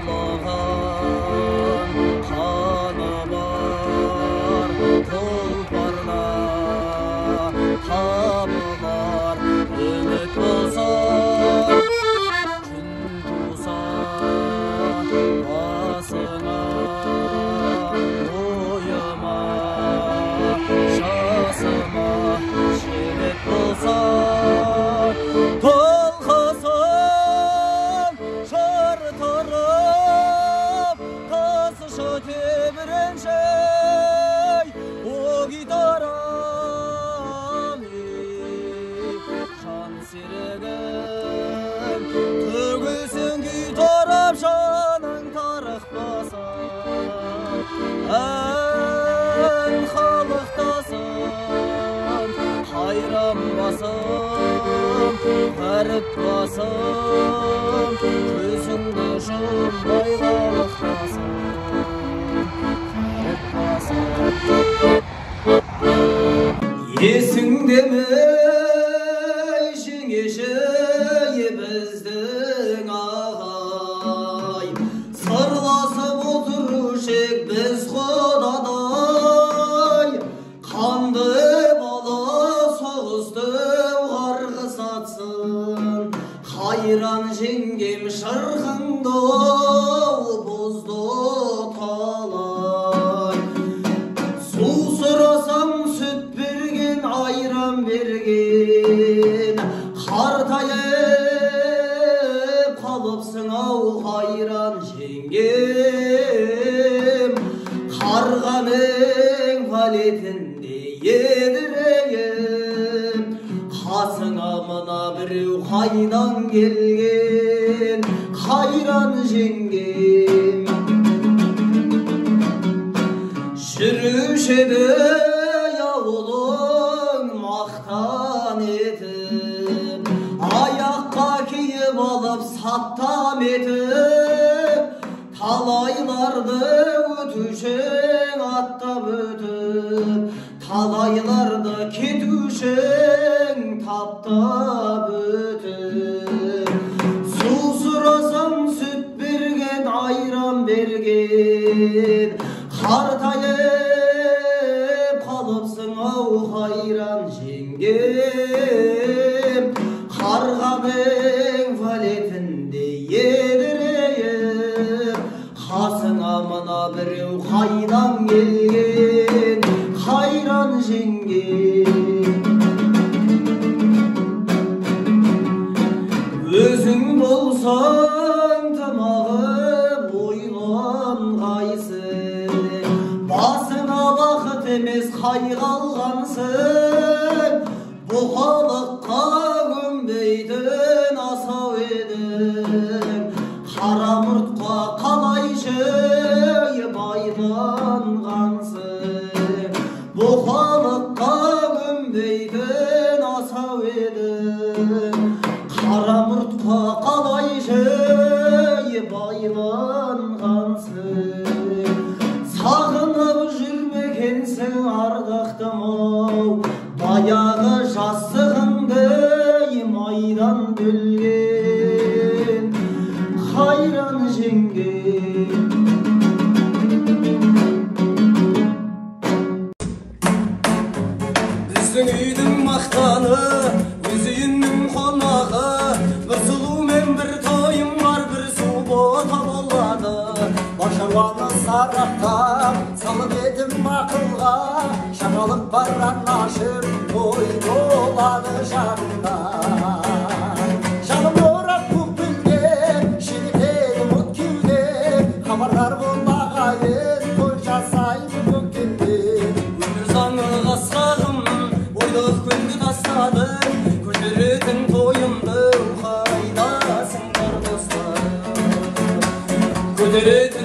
Тулаған қаны бар тұлпарда табылар үміт болса күн туса басыңа ойыма жасыма жібек болса толқысын жыртырып тасышы тебіреншей о гитарам жан серігім төгілсін гитарам жаның тарықпаса ән халықтасын қайранбасым әріпбасым көзіңді жұмбай қалықтасым есіңде ме жеңеше біздің ағай сырласып отырушы ек біз құдадай қанды бала соғысты қарғыс атсын қайран жеңгем шырқыңды бұзды талай су сұрасам сүт берген айран берген қартайып қалыпсың ау қайран жеңгем қарғаның валетінде едірейіп қасыңа мына біреу қайдан келген қайран жеңгем жүруші еді ауылың мақтан етіп аяққа киіп алып саттам етіп талайларды өтушің аттап өтіп талайларды кетушің таптап өтіп су сұрасам сүт берген айран берген қартайып қалыпсың ау қайран жеңгем қарғаның валетінде едірейіп қасыңа мына біреу қайдан келген қайран жеңгем өзің болсаң тымағы бойланғайсың басыңа бақыт емес қайғы алғансың бұқалыққа көнбейтін асау едің қара мұртқа қалайшы байланғансың бұқалыққа көнбейтін асау едің қара мұртқа қалайшы байланғансың сағынып жүрмекенсің ардақтым-ау баяғы жастығыңды майдан бөлген қайран жеңгем біздің үйдің мақтаны өз үйіңнің қонағы бір сұлу мен бір тойым бар бір су бота болады бар шаруаны сарақтап салып едім ақылға шағалып баран ашып той болады жанында жаным орап көкпілге шелетеді мұт кеуде хабардар бол ағайын той жасайды көктемде өмір заңы қасқағым ойлық күнді тастадың көтеретін тойымды қайдасыңдар достарым көтеретін